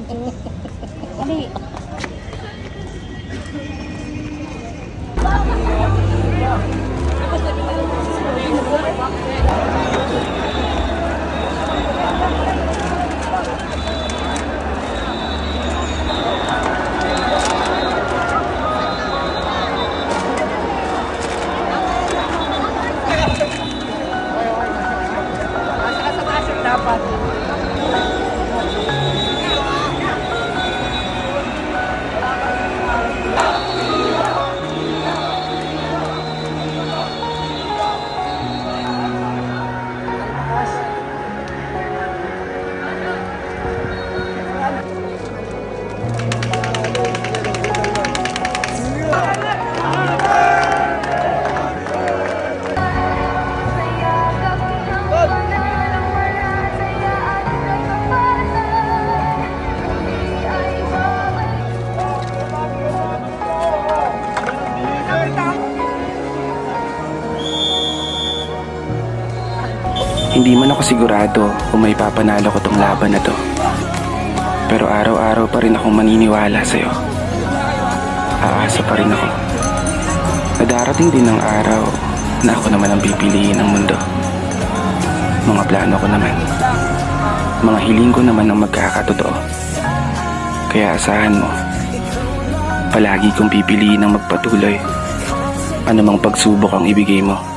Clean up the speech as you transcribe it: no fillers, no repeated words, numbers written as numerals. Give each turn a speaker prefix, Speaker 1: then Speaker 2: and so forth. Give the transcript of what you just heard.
Speaker 1: Ali.
Speaker 2: Dapat.
Speaker 3: Hindi man ako sigurado kung may papanalo ko tong laban na to. Pero araw-araw pa rin akong maniniwala sa'yo. Aasa pa rin ako. Na darating din ang araw na ako naman ang pipiliin ng mundo. Mga plano ko naman. Mga hiling ko naman ang magkakatotoo. Kaya asahan mo, palagi kong pipiliin ang magpatuloy. Anumang pagsubok ang ibigay mo.